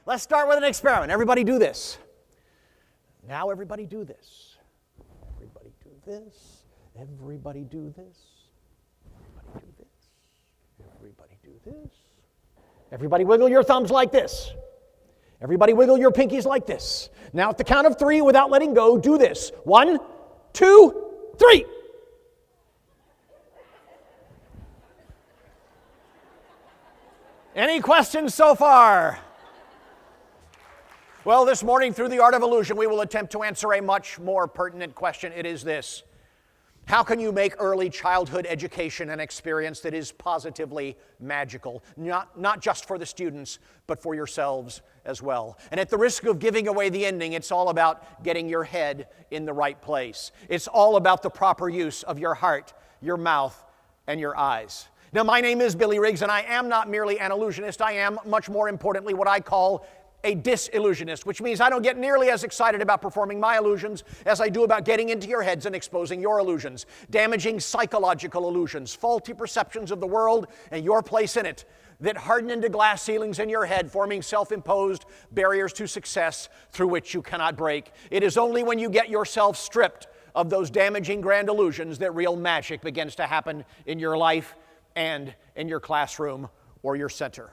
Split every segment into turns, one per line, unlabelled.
Let's start with an experiment. Everybody do this. Now everybody do this. Everybody do this. Everybody do this. Everybody do this. Everybody do this. Everybody wiggle your thumbs like this. Everybody wiggle your pinkies like this. Now at the count of 3, without letting go, do this. 1, 2, 3. Any questions so far? Well, this morning, through the art of illusion, we will attempt to answer a much more pertinent question. It is this: how can you make early childhood education an experience that is positively magical, not just for the students, but for yourselves as well? And at the risk of giving away the ending, it's all about getting your head in the right place. It's all about the proper use of your heart, your mouth, and your eyes. Now, my name is Billy Riggs, and I am not merely an illusionist. I am, much more importantly, what I call a DIS-illusionist, which means I don't get nearly as excited about performing my illusions as I do about getting into your heads and exposing your illusions, damaging psychological illusions, faulty perceptions of the world and your place in it that harden into glass ceilings in your head, forming self-imposed barriers to success through which you cannot break. It is only when you get yourself stripped of those damaging grand illusions that real magic begins to happen in your life and in your classroom or your center.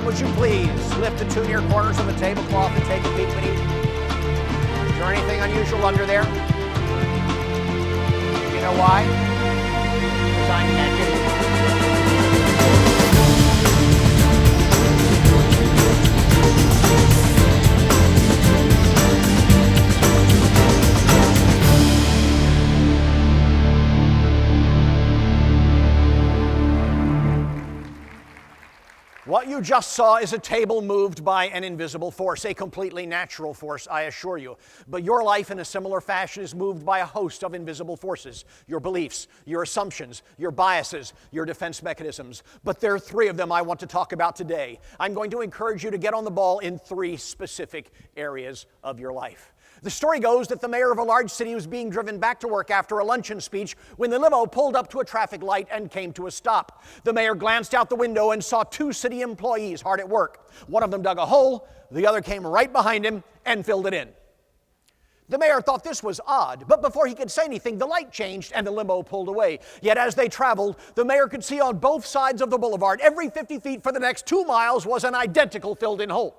Would you please lift the 2 near corners of the tablecloth and take a peek beneath? Is there anything unusual under there? You know why? Because I'm magic. What you just saw is a table moved by an invisible force, a completely natural force, I assure you. But your life in a similar fashion is moved by a host of invisible forces: your beliefs, your assumptions, your biases, your defense mechanisms. But there are 3 of them I want to talk about today. I'm going to encourage you to get on the ball in 3 specific areas of your life. The story goes that the mayor of a large city was being driven back to work after a luncheon speech when the limo pulled up to a traffic light and came to a stop. The mayor glanced out the window and saw 2 city employees hard at work. One of them dug a hole, the other came right behind him and filled it in. The mayor thought this was odd, but before he could say anything, the light changed and the limo pulled away. Yet as they traveled, the mayor could see on both sides of the boulevard, every 50 feet for the next 2 miles, was an identical filled-in hole.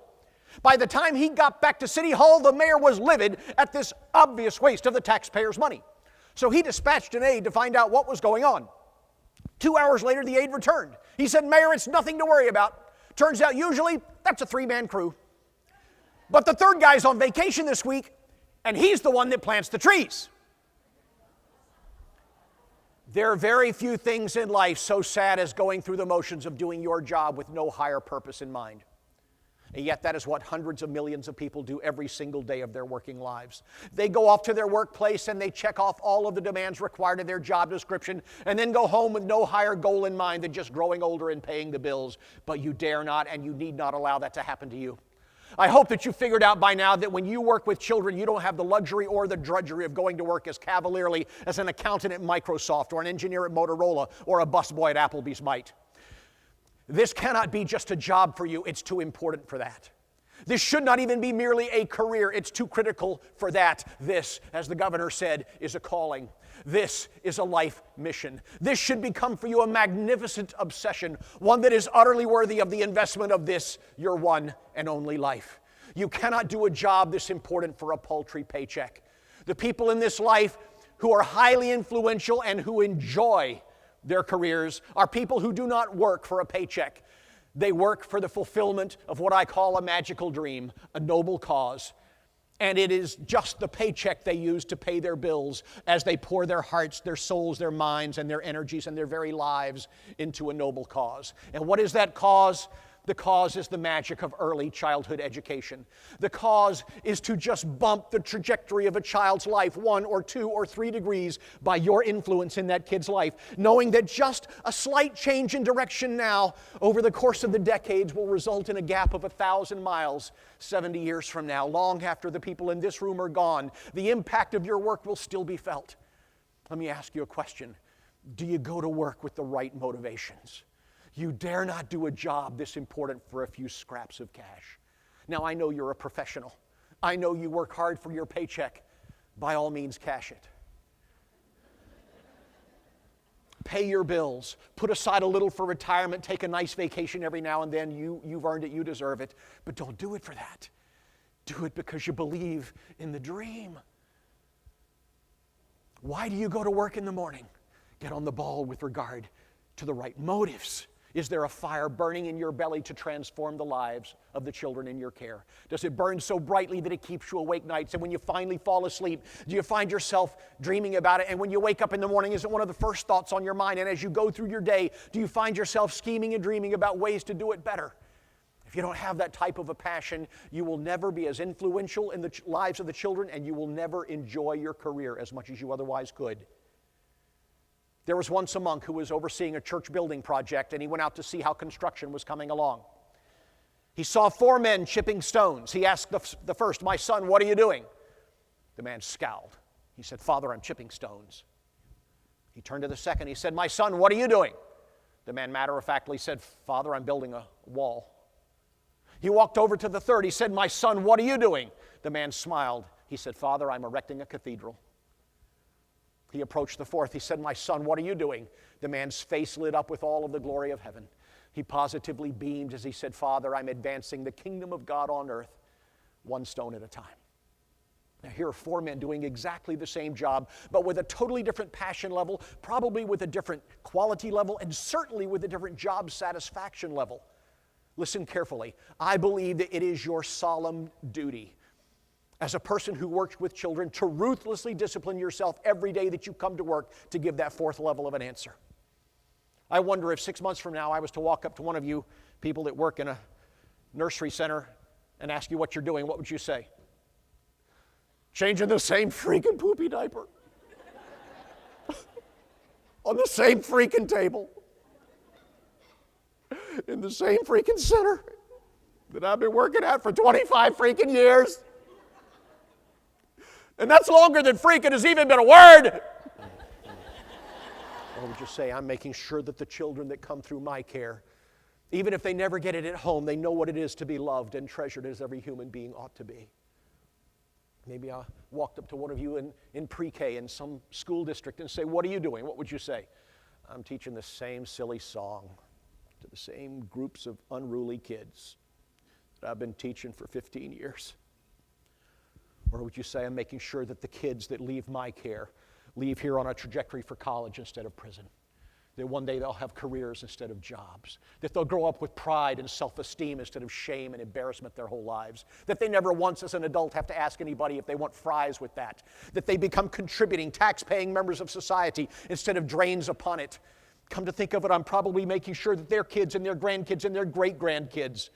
By the time he got back to City Hall, the mayor was livid at this obvious waste of the taxpayers' money. So he dispatched an aide to find out what was going on. 2 hours later, the aide returned. He said, "Mayor, it's nothing to worry about. Turns out usually that's a 3-man crew. But the 3rd guy's on vacation this week, and he's the one that plants the trees." There are very few things in life so sad as going through the motions of doing your job with no higher purpose in mind. And yet that is what hundreds of millions of people do every single day of their working lives. They go off to their workplace and they check off all of the demands required of their job description and then go home with no higher goal in mind than just growing older and paying the bills. But you dare not and you need not allow that to happen to you. I hope that you figured out by now that when you work with children, you don't have the luxury or the drudgery of going to work as cavalierly as an accountant at Microsoft or an engineer at Motorola or a busboy at Applebee's might. This cannot be just a job for you. It's too important for that. This should not even be merely a career. It's too critical for that. This, as the governor said, is a calling. This is a life mission. This should become for you a magnificent obsession, one that is utterly worthy of the investment of this, your one and only life. You cannot do a job this important for a paltry paycheck. The people in this life who are highly influential and who enjoy their careers are people who do not work for a paycheck. They work for the fulfillment of what I call a magical dream, a noble cause. And it is just the paycheck they use to pay their bills as they pour their hearts, their souls, their minds, and their energies and their very lives into a noble cause. And what is that cause? The cause is the magic of early childhood education. The cause is to just bump the trajectory of a child's life 1 or 2 or 3 degrees by your influence in that kid's life, knowing that just a slight change in direction now over the course of the decades will result in a gap of 1,000 miles 70 years from now. Long after the people in this room are gone, the impact of your work will still be felt. Let me ask you a question. Do you go to work with the right motivations? You dare not do a job this important for a few scraps of cash. Now, I know you're a professional. I know you work hard for your paycheck. By all means, cash it. Pay your bills. Put aside a little for retirement. Take a nice vacation every now and then. You've earned it. You deserve it. But don't do it for that. Do it because you believe in the dream. Why do you go to work in the morning? Get on the ball with regard to the right motives. Is there a fire burning in your belly to transform the lives of the children in your care? Does it burn so brightly that it keeps you awake nights? And when you finally fall asleep, do you find yourself dreaming about it? And when you wake up in the morning, is it one of the first thoughts on your mind? And as you go through your day, do you find yourself scheming and dreaming about ways to do it better? If you don't have that type of a passion, you will never be as influential in the lives of the children, and you will never enjoy your career as much as you otherwise could. There was once a monk who was overseeing a church building project, and he went out to see how construction was coming along. He saw 4 men chipping stones. He asked the first, "My son, what are you doing?" The man scowled. He said, "Father, I'm chipping stones." He turned to the second. He said, "My son, what are you doing?" The man matter-of-factly said, "Father, I'm building a wall." He walked over to the third. He said, "My son, what are you doing?" The man smiled. He said, "Father, I'm erecting a cathedral." He approached the fourth. He said, "My son, what are you doing?" The man's face lit up with all of the glory of heaven. He positively beamed as he said, "Father, I'm advancing the kingdom of God on earth, 1 stone at a time." Now, here are 4 men doing exactly the same job, but with a totally different passion level, probably with a different quality level, and certainly with a different job satisfaction level. Listen carefully. I believe that it is your solemn duty as a person who works with children to ruthlessly discipline yourself every day that you come to work to give that 4th level of an answer. I wonder if 6 months from now I was to walk up to one of you people that work in a nursery center and ask you what you're doing, what would you say? Changing the same freaking poopy diaper on the same freaking table in the same freaking center that I've been working at for 25 freaking years. And that's longer than freaking has even been a word. Or would you say, I'm making sure that the children that come through my care, even if they never get it at home, they know what it is to be loved and treasured as every human being ought to be. Maybe I walked up to one of you in pre-K in some school district and say, "What are you doing?" What would you say? "I'm teaching the same silly song to the same groups of unruly kids that I've been teaching for 15 years. Or would you say, "I'm making sure that the kids that leave my care leave here on a trajectory for college instead of prison. That one day they'll have careers instead of jobs. That they'll grow up with pride and self-esteem instead of shame and embarrassment their whole lives. That they never once as an adult have to ask anybody if they want fries with that. That they become contributing, tax-paying members of society instead of drains upon it. Come to think of it, I'm probably making sure that their kids and their grandkids and their great-grandkids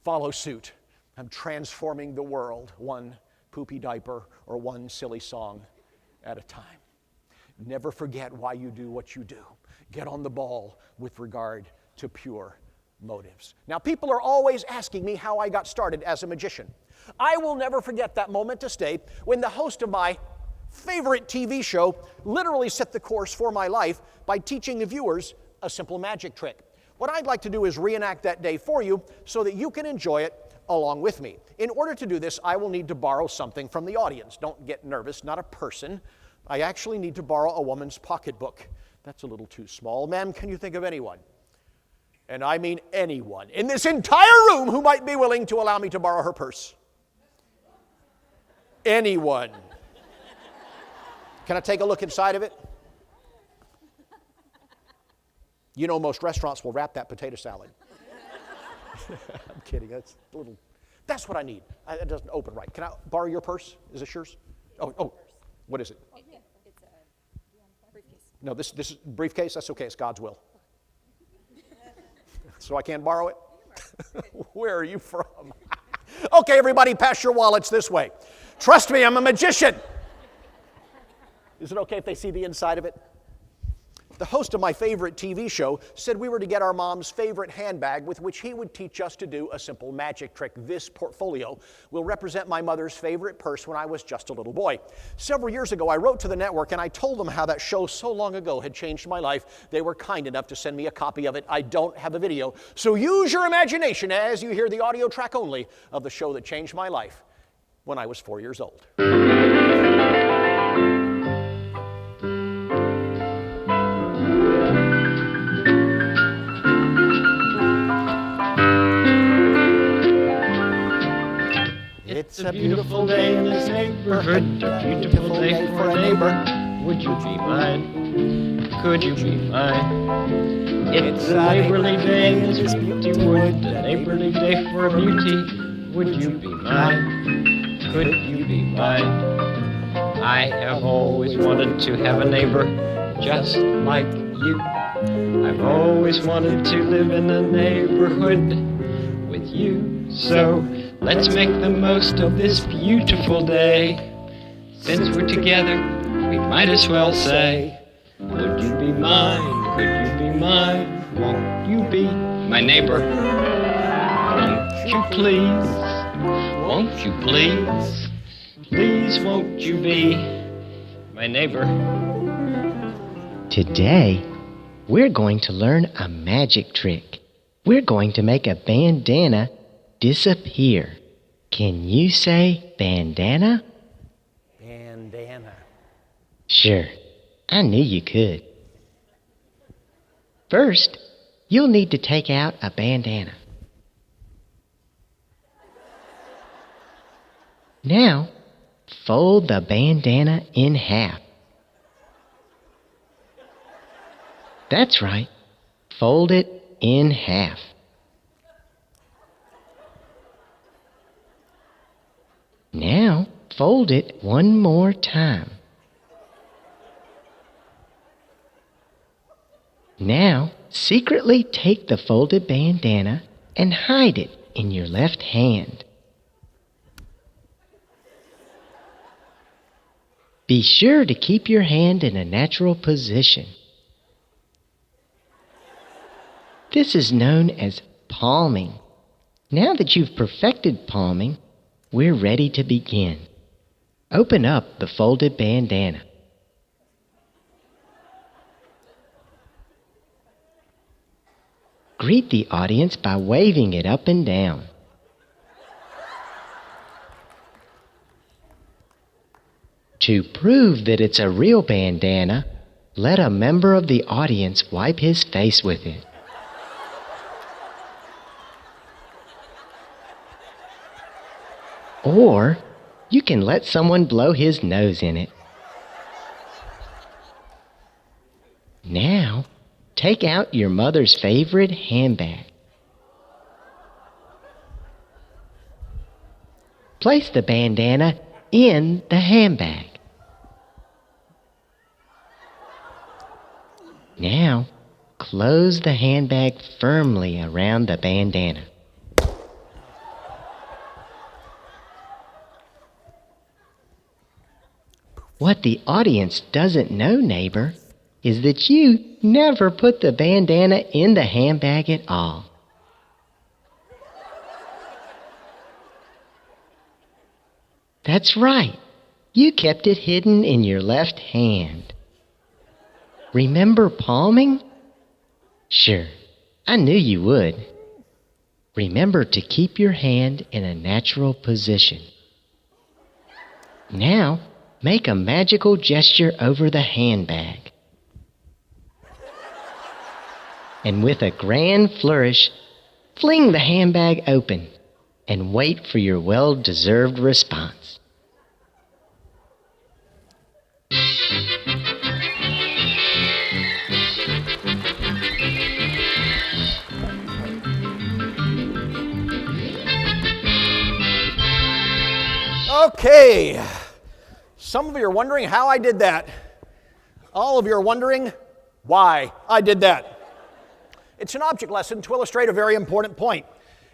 follow suit. I'm transforming the world, one poopy diaper or one silly song at a time." Never forget why you do what you do. Get on the ball with regard to pure motives. Now, people are always asking me how I got started as a magician. I will never forget that momentous day when the host of my favorite TV show literally set the course for my life by teaching the viewers a simple magic trick. What I'd like to do is reenact that day for you so that you can enjoy it along with me. In order to do this, I will need to borrow something from the audience. Don't get nervous, not a person. I actually need to borrow a woman's pocketbook. That's a little too small. Ma'am, can you think of anyone? And I mean anyone in this entire room who might be willing to allow me to borrow her purse? Anyone? Can I take a look inside of it? You know, most restaurants will wrap that potato salad. I'm kidding. That's what I need. It doesn't open right. Can I borrow your purse? Is this yours? Oh, what is it?
It's a briefcase.
No, this is briefcase. That's okay. It's God's will. So I can't borrow it? Where are you from? Okay, everybody, pass your wallets this way. Trust me, I'm a magician. Is it okay if they see the inside of it? The host of my favorite TV show said we were to get our mom's favorite handbag with which he would teach us to do a simple magic trick. This portfolio will represent my mother's favorite purse when I was just a little boy. Several years ago, I wrote to the network and I told them how that show so long ago had changed my life. They were kind enough to send me a copy of it. I don't have a video, so use your imagination as you hear the audio track only of the show that changed my life when I was 4 years old.
It's a beautiful day in this neighborhood, a beautiful day for a neighbor. Would you be mine? Could you be mine? It's a neighborly day in this beauty wood, a neighborly day for a beauty. Would you be mine? Could you be mine? I have always wanted to have a neighbor just like you. I've always wanted to live in a neighborhood with you. So let's make the most of this beautiful day. Since we're together, we might as well say, would you be mine? Could you be mine? Won't you be my neighbor? Won't you please? Won't you please? Please won't you be my neighbor?
Today, we're going to learn a magic trick. We're going to make a bandana disappear. Can you say bandana?
Bandana.
Sure, I knew you could. First, you'll need to take out a bandana. Now, fold the bandana in half. That's right, fold it in half. Now, fold it one more time. Now, secretly take the folded bandana and hide it in your left hand. Be sure to keep your hand in a natural position. This is known as palming. Now that you've perfected palming, we're ready to begin. Open up the folded bandana. Greet the audience by waving it up and down. To prove that it's a real bandana, let a member of the audience wipe his face with it. Or you can let someone blow his nose in it. Now, take out your mother's favorite handbag. Place the bandana in the handbag. Now, close the handbag firmly around the bandana. What the audience doesn't know, neighbor, is that you never put the bandana in the handbag at all. That's right. You kept it hidden in your left hand. Remember palming? Sure, I knew you would. Remember to keep your hand in a natural position. Now, make a magical gesture over the handbag. And with a grand flourish, fling the handbag open and wait for your well-deserved response.
Okay, some of you are wondering how I did that. All of you are wondering why I did that. It's an object lesson to illustrate a very important point.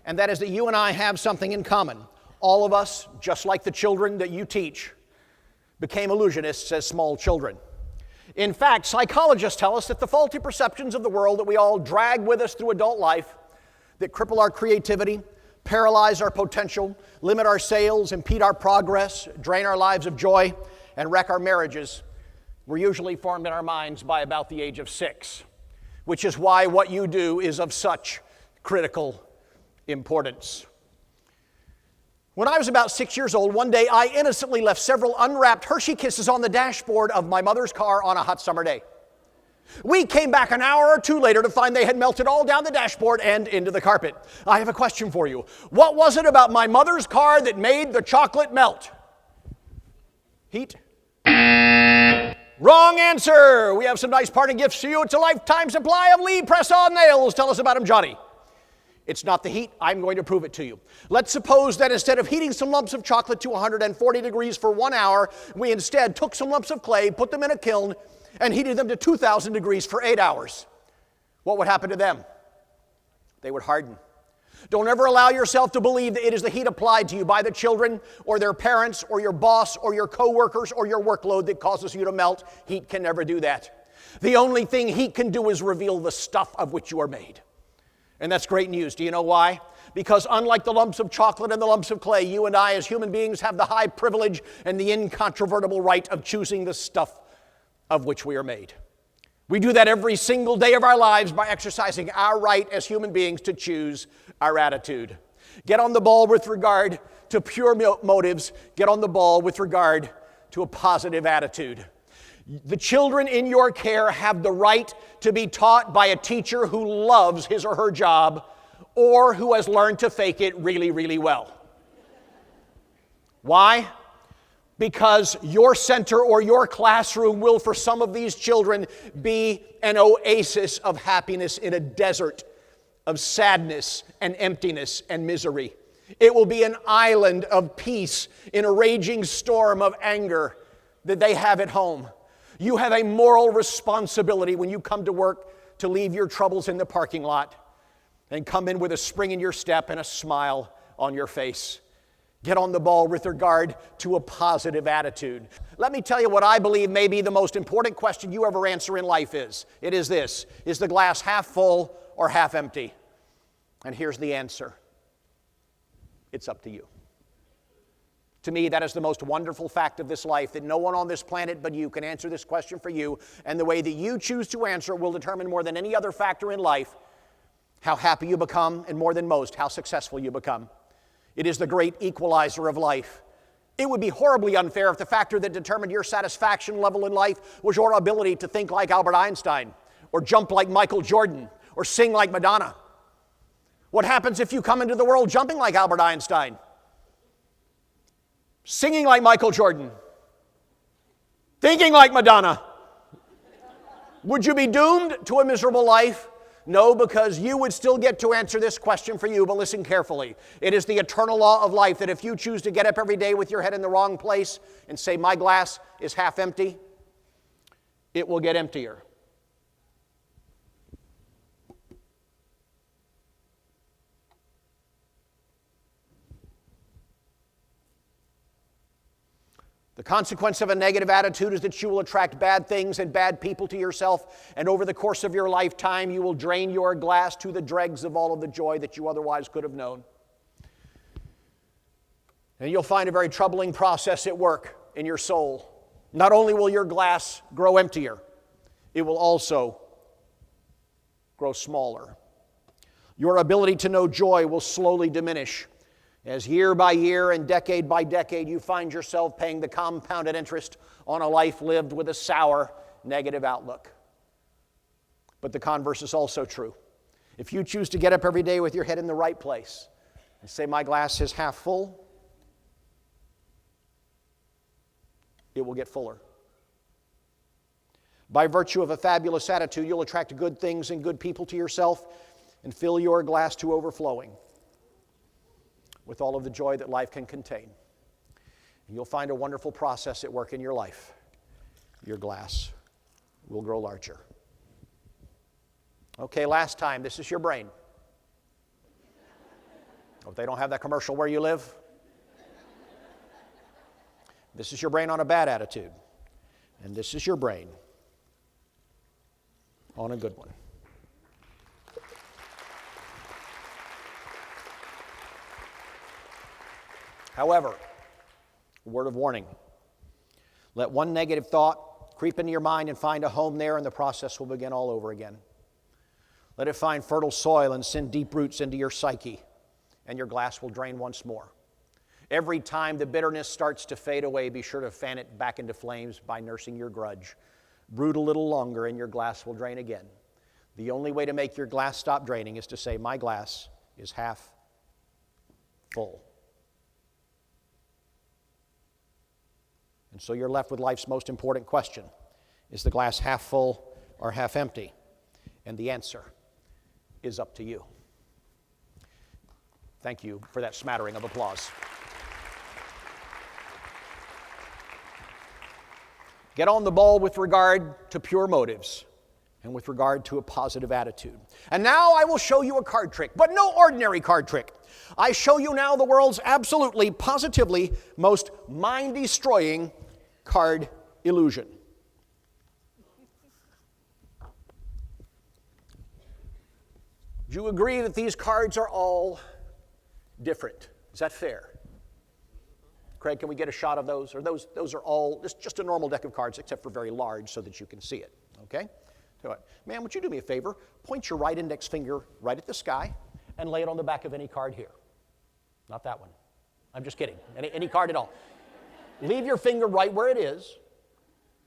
and that is that you and I have something in common. All of us, just like the children that you teach, became illusionists as small children. In fact, psychologists tell us that the faulty perceptions of the world that we all drag with us through adult life, that cripple our creativity, paralyze our potential, limit our sales, impede our progress, drain our lives of joy, and wreck our marriages, were usually formed in our minds by about the age of 6, which is why what you do is of such critical importance. When I was about 6 years old, one day I innocently left several unwrapped Hershey Kisses on the dashboard of my mother's car on a hot summer day. We came back an hour or two later to find they had melted all down the dashboard and into the carpet. I have a question for you. What was it about my mother's car that made the chocolate melt? Heat? Wrong answer. We have some nice parting gifts for you. It's a lifetime supply of Lee press-on nails. Tell us about them, Johnny. It's not the heat. I'm going to prove it to you. Let's suppose that instead of heating some lumps of chocolate to 140 degrees for 1 hour, we instead took some lumps of clay, put them in a kiln, and heated them to 2,000 degrees for 8 hours. What would happen to them? They would harden. Don't ever allow yourself to believe that it is the heat applied to you by the children or their parents or your boss or your coworkers or your workload that causes you to melt. Heat can never do that. The only thing heat can do is reveal the stuff of which you are made. And that's great news. Do you know why? Because unlike the lumps of chocolate and the lumps of clay, you and I as human beings have the high privilege and the incontrovertible right of choosing the stuff of which we are made. We do that every single day of our lives by exercising our right as human beings to choose our attitude. Get on the ball with regard to pure motives. Get on the ball with regard to a positive attitude. The children in your care have the right to be taught by a teacher who loves his or her job or who has learned to fake it really, really well. Why? Because your center or your classroom will, for some of these children, be an oasis of happiness in a desert of sadness and emptiness and misery. It will be an island of peace in a raging storm of anger that they have at home. You have a moral responsibility when you come to work to leave your troubles in the parking lot and come in with a spring in your step and a smile on your face. Get on the ball with regard to a positive attitude. Let me tell you what I believe may be the most important question you ever answer in life is. It is this: is the glass half full or half empty? And here's the answer. It's up to you. To me, that is the most wonderful fact of this life, that no one on this planet but you can answer this question for you, and the way that you choose to answer it will determine more than any other factor in life how happy you become, and more than most, how successful you become. It is the great equalizer of life. It would be horribly unfair if the factor that determined your satisfaction level in life was your ability to think like Albert Einstein, or jump like Michael Jordan, or sing like Madonna. What happens if you come into the world jumping like Albert Einstein, singing like Michael Jordan, thinking like Madonna? Would you be doomed to a miserable life? No, because you would still get to answer this question for you, but listen carefully. It is the eternal law of life that if you choose to get up every day with your head in the wrong place and say, my glass is half empty, it will get emptier. The consequence of a negative attitude is that you will attract bad things and bad people to yourself, and over the course of your lifetime, you will drain your glass to the dregs of all of the joy that you otherwise could have known. And you'll find a very troubling process at work in your soul. Not only will your glass grow emptier, it will also grow smaller. Your ability to know joy will slowly diminish, as year by year and decade by decade you find yourself paying the compounded interest on a life lived with a sour, negative outlook. But the converse is also true. If you choose to get up every day with your head in the right place and say, my glass is half full, it will get fuller. By virtue of a fabulous attitude, you'll attract good things and good people to yourself and fill your glass to overflowing with all of the joy that life can contain. And you'll find a wonderful process at work in your life. Your glass will grow larger. Okay, last time. This is your brain. If they don't have that commercial where you live, this is your brain on a bad attitude. And this is your brain on a good one. However, word of warning. Let one negative thought creep into your mind and find a home there, and the process will begin all over again. Let it find fertile soil and send deep roots into your psyche, and your glass will drain once more. Every time the bitterness starts to fade away, be sure to fan it back into flames by nursing your grudge. Brood a little longer, and your glass will drain again. The only way to make your glass stop draining is to say, my glass is half full. And so you're left with life's most important question. Is the glass half full or half empty? And the answer is up to you. Thank you for that smattering of applause. Get on the ball with regard to pure motives and with regard to a positive attitude. And now I will show you a card trick, but no ordinary card trick. I show you now the world's absolutely, positively most mind-destroying card illusion. Do you agree that these cards are all different? Is that fair? Craig, can we get a shot of those? Or those are all just a normal deck of cards, except for very large so that you can see it, okay? So, ma'am, would you do me a favor? Point your right index finger right at the sky and lay it on the back of any card here. Not that one. I'm just kidding. Any card at all. Leave your finger right where it is.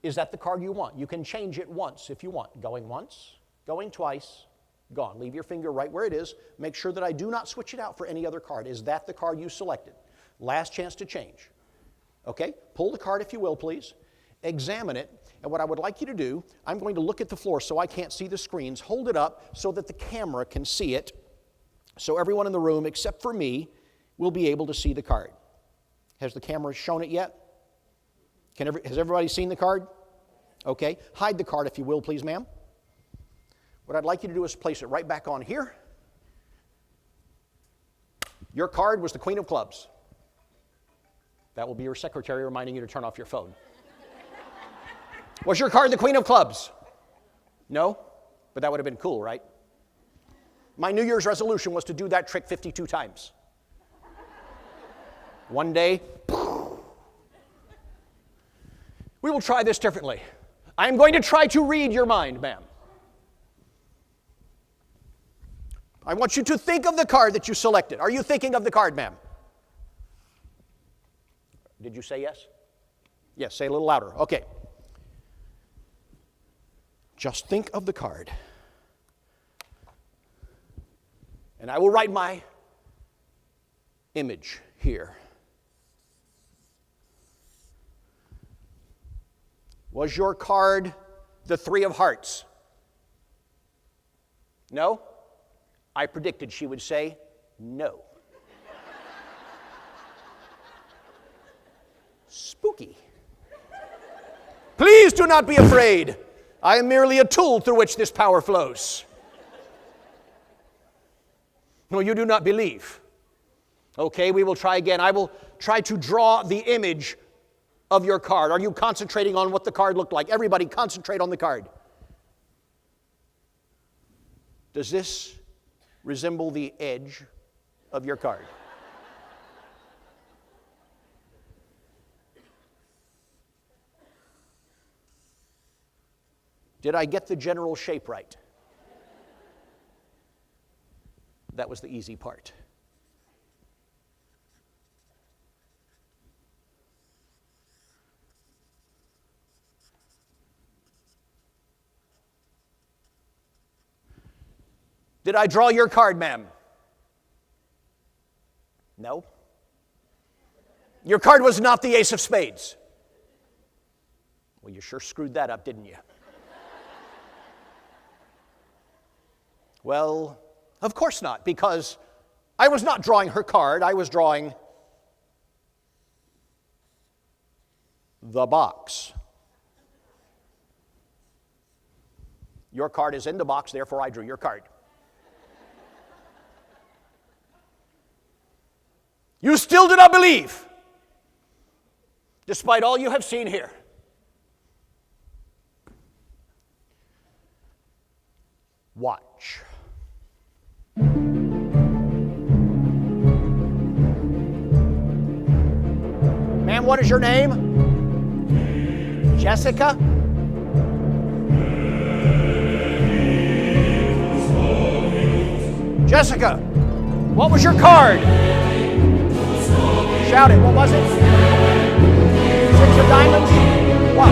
Is that the card you want? You can change it once if you want. Going once, going twice, gone. Leave your finger right where it is. Make sure that I do not switch it out for any other card. Is that the card you selected? Last chance to change. Okay? Pull the card if you will, please. Examine it. And what I would like you to do, I'm going to look at the floor so I can't see the screens. Hold it up so that the camera can see it. So everyone in the room, except for me, will be able to see the card. Has the camera shown it yet? Has everybody seen the card? Okay. Hide the card if you will, please, ma'am. What I'd like you to do is place it right back on here. Your card was the Queen of Clubs. That will be your secretary reminding you to turn off your phone. Was your card the Queen of Clubs? No? But that would have been cool, right? My New Year's resolution was to do that trick 52 times. One day, we will try this differently. I am going to try to read your mind, ma'am. I want you to think of the card that you selected. Are you thinking of the card, ma'am? Did you say yes? Yes, say a little louder. Okay. Just think of the card. And I will write my image here. Was your card the Three of Hearts? No? I predicted she would say no. Spooky. Please do not be afraid. I am merely a tool through which this power flows. No, you do not believe. Okay, we will try again. I will try to draw the image of your card. Are you concentrating on what the card looked like? Everybody concentrate on the card. Does this resemble the edge of your card? Did I get the general shape right? That was the easy part. Did I draw your card, ma'am? No. Your card was not the Ace of Spades. Well, you sure screwed that up, didn't you? Well, of course not, because I was not drawing her card. I was drawing the box. Your card is in the box, therefore I drew your card. You still do not believe, despite all you have seen here. Watch. Ma'am, what is your name? Jessica? Jessica, what was your card? Shout it, what was it? 6 of diamonds? What?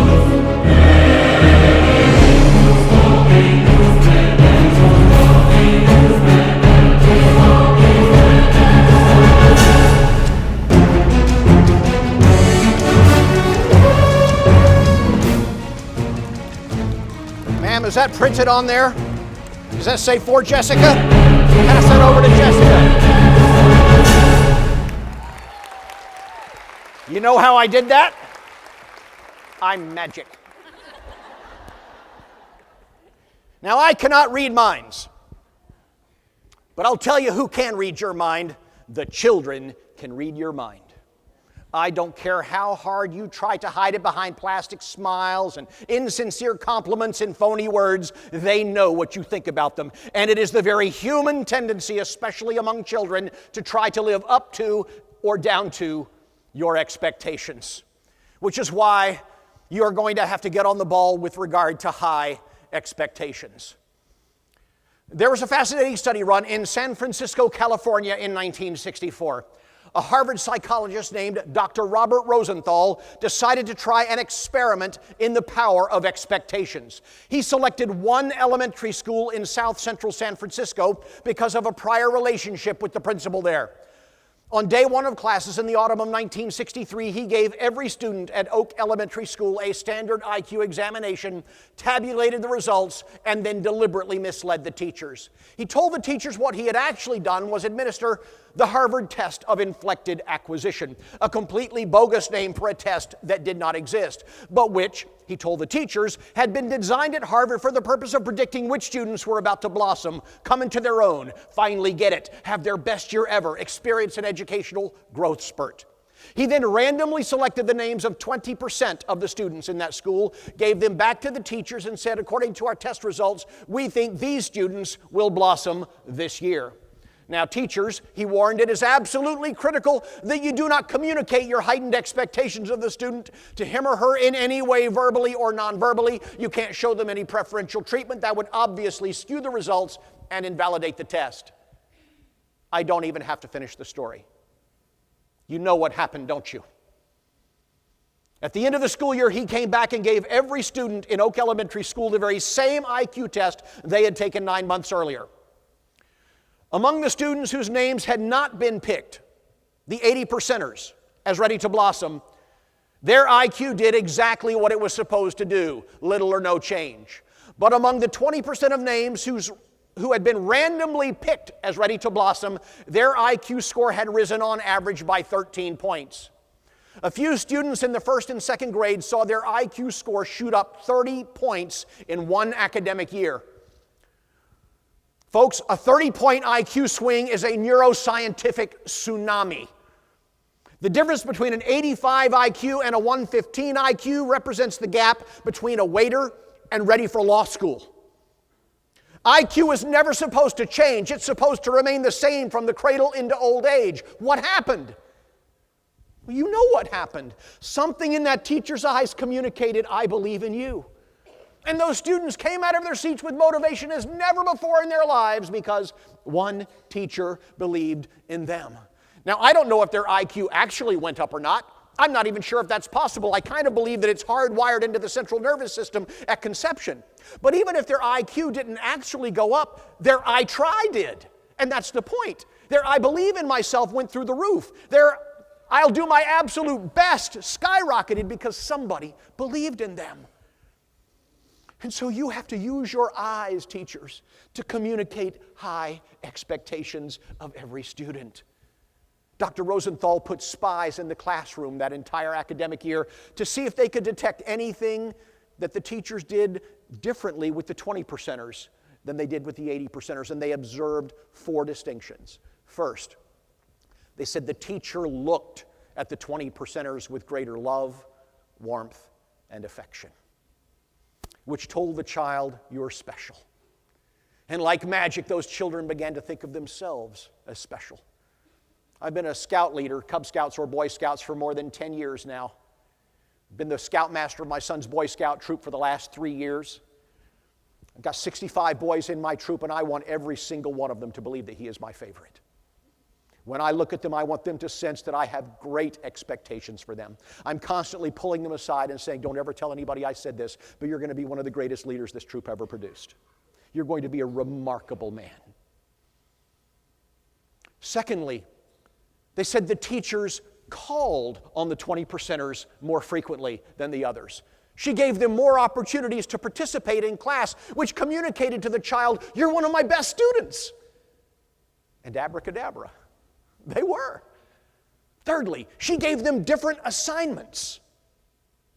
Ma'am, is that printed on there? Does that say for Jessica? Pass that over to Jessica. You know how I did that? I'm magic. Now, I cannot read minds, but I'll tell you who can read your mind. The children can read your mind. I don't care how hard you try to hide it behind plastic smiles and insincere compliments and phony words, they know what you think about them. And it is the very human tendency, especially among children, to try to live up to or down to your expectations. Which is why you are going to have to get on the ball with regard to high expectations. There was a fascinating study run in San Francisco, California in 1964. A Harvard psychologist named Dr. Robert Rosenthal decided to try an experiment in the power of expectations. He selected one elementary school in South Central San Francisco because of a prior relationship with the principal there. On day one of classes in the autumn of 1963, he gave every student at Oak Elementary School a standard IQ examination, tabulated the results, and then deliberately misled the teachers. He told the teachers what he had actually done was administer the Harvard test of inflected acquisition, a completely bogus name for a test that did not exist, but which, he told the teachers, had been designed at Harvard for the purpose of predicting which students were about to blossom, come into their own, finally get it, have their best year ever, experience an educational growth spurt. He then randomly selected the names of 20% of the students in that school, gave them back to the teachers, and said, according to our test results, we think these students will blossom this year. Now, teachers, he warned, it is absolutely critical that you do not communicate your heightened expectations of the student to him or her in any way, verbally or non-verbally. You can't show them any preferential treatment. That would obviously skew the results and invalidate the test. I don't even have to finish the story. You know what happened, don't you? At the end of the school year, he came back and gave every student in Oak Elementary School the very same IQ test they had taken 9 months earlier. Among the students whose names had not been picked, the 80%ers, as ready to blossom, their IQ did exactly what it was supposed to do, little or no change. But among the 20% of names who had been randomly picked as ready to blossom, their IQ score had risen on average by 13 points. A few students in the first and second grade saw their IQ score shoot up 30 points in one academic year. Folks, a 30-point IQ swing is a neuroscientific tsunami. The difference between an 85 IQ and a 115 IQ represents the gap between a waiter and ready for law school. IQ is never supposed to change. It's supposed to remain the same from the cradle into old age. What happened? Well, you know what happened. Something in that teacher's eyes communicated, I believe in you. And those students came out of their seats with motivation as never before in their lives because one teacher believed in them. Now, I don't know if their IQ actually went up or not. I'm not even sure if that's possible. I kind of believe that it's hardwired into the central nervous system at conception. But even if their IQ didn't actually go up, their I try did. And that's the point. Their I believe in myself went through the roof. Their I'll do my absolute best skyrocketed because somebody believed in them. And so you have to use your eyes, teachers, to communicate high expectations of every student. Dr. Rosenthal put spies in the classroom that entire academic year to see if they could detect anything that the teachers did differently with the 20%ers than they did with the 80%ers, and they observed 4 distinctions. First, They said the teacher looked at the 20 percenters with greater love, warmth, and affection, which told the child, you're special. And like magic, those children began to think of themselves as special. I've been a scout leader, Cub Scouts or Boy Scouts, for more than 10 years now. I've been the scoutmaster of my son's Boy Scout troop for the last 3 years. I've got 65 boys in my troop, and I want every single one of them to believe that he is my favorite. When I look at them, I want them to sense that I have great expectations for them. I'm constantly pulling them aside and saying, don't ever tell anybody I said this, but you're going to be one of the greatest leaders this troop ever produced. You're going to be a remarkable man. Secondly, they said the teachers called on the 20 percenters more frequently than the others. She gave them more opportunities to participate in class, which communicated to the child, you're one of my best students. And abracadabra, they were. Thirdly, she gave them different assignments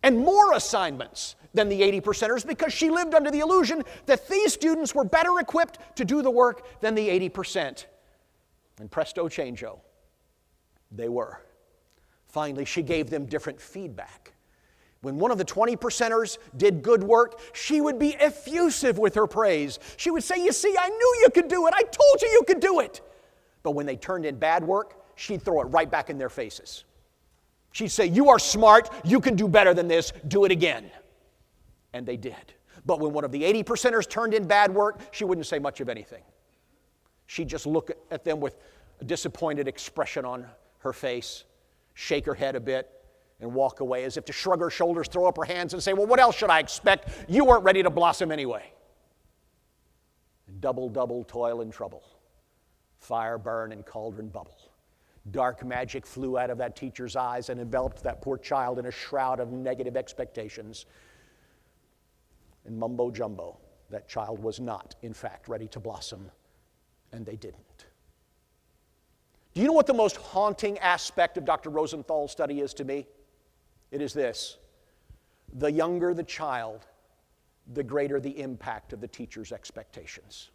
and more assignments than the 80 percenters because she lived under the illusion that these students were better equipped to do the work than the 80%. And presto changeo, they were. Finally, she gave them different feedback. When one of the 20 percenters did good work, she would be effusive with her praise. She would say, you see, I knew you could do it. I told you you could do it. But when they turned in bad work, she'd throw it right back in their faces. She'd say, you are smart. You can do better than this. Do it again. And they did. But when one of the 80 percenters turned in bad work, she wouldn't say much of anything. She'd just look at them with a disappointed expression on her face, shake her head a bit, and walk away as if to shrug her shoulders, throw up her hands, and say, well, what else should I expect? You weren't ready to blossom anyway. Double, double toil and trouble. Fire burn and cauldron bubble. Dark magic flew out of that teacher's eyes and enveloped that poor child in a shroud of negative expectations. And mumbo jumbo, that child was not, in fact, ready to blossom, and they didn't. Do you know what the most haunting aspect of Dr. Rosenthal's study is to me? It is this: the younger the child, the greater the impact of the teacher's expectations.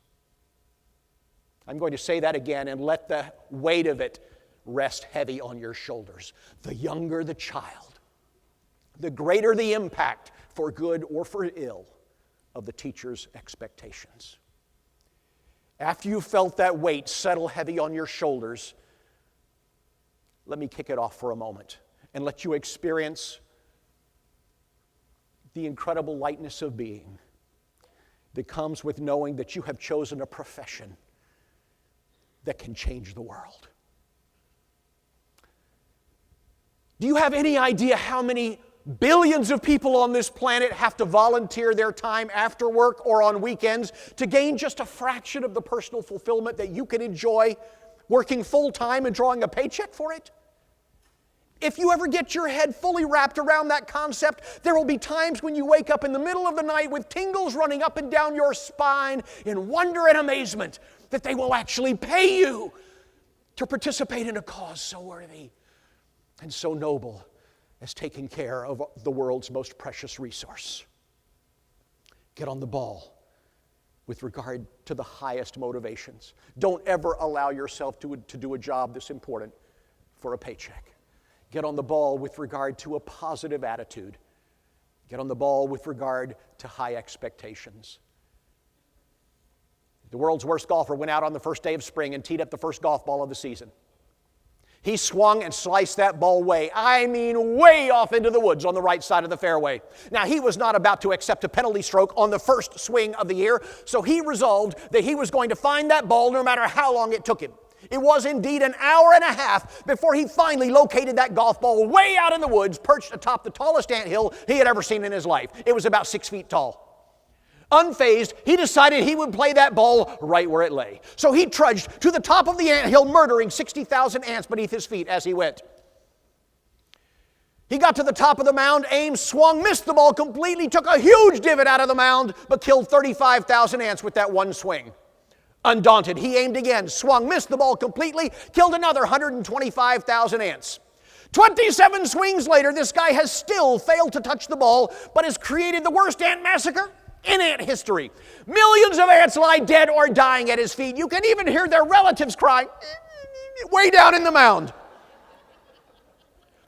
I'm going to say that again and let the weight of it rest heavy on your shoulders. The younger the child, the greater the impact, for good or for ill, of the teacher's expectations. After you felt that weight settle heavy on your shoulders, let me kick it off for a moment and let you experience the incredible lightness of being that comes with knowing that you have chosen a profession that can change the world. Do you have any idea how many billions of people on this planet have to volunteer their time after work or on weekends to gain just a fraction of the personal fulfillment that you can enjoy working full-time and drawing a paycheck for it? If you ever get your head fully wrapped around that concept, there will be times when you wake up in the middle of the night with tingles running up and down your spine in wonder and amazement that they will actually pay you to participate in a cause so worthy and so noble as taking care of the world's most precious resource. Get on the ball with regard to the highest motivations. Don't ever allow yourself to do a job this important for a paycheck. Get on the ball with regard to a positive attitude. Get on the ball with regard to high expectations. The world's worst golfer went out on the first day of spring and teed up the first golf ball of the season. He swung and sliced that ball way off into the woods on the right side of the fairway. Now, he was not about to accept a penalty stroke on the first swing of the year, so he resolved that he was going to find that ball no matter how long it took him. It was indeed an hour and a half before he finally located that golf ball way out in the woods, perched atop the tallest anthill he had ever seen in his life. It was about 6 feet tall. Unfazed, he decided he would play that ball right where it lay. So he trudged to the top of the anthill, murdering 60,000 ants beneath his feet as he went. He got to the top of the mound, aimed, swung, missed the ball completely, took a huge divot out of the mound, but killed 35,000 ants with that one swing. Undaunted, he aimed again, swung, missed the ball completely, killed another 125,000 ants. 27 swings later, this guy has still failed to touch the ball, but has created the worst ant massacre in ant history. Millions of ants lie dead or dying at his feet. You can even hear their relatives cry way down in the mound.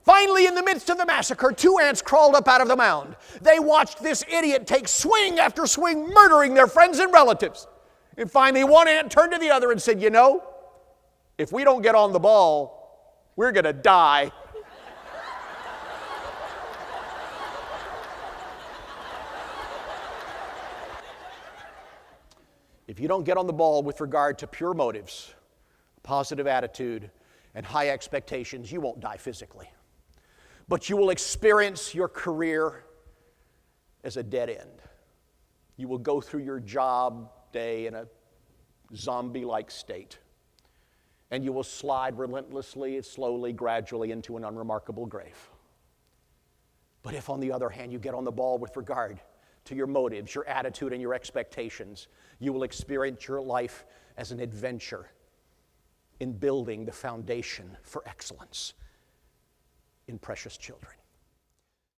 Finally, in the midst of the massacre, 2 ants crawled up out of the mound. They watched this idiot take swing after swing, murdering their friends and relatives. And finally, one ant turned to the other and said, "You know, if we don't get on the ball, we're going to die." If you don't get on the ball with regard to pure motives, positive attitude, and high expectations, you won't die physically. But you will experience your career as a dead end. You will go through your job day in a zombie-like state. And you will slide relentlessly, slowly, gradually into an unremarkable grave. But if, on the other hand, you get on the ball with regard to your motives, your attitude, and your expectations, you will experience your life as an adventure in building the foundation for excellence in precious children.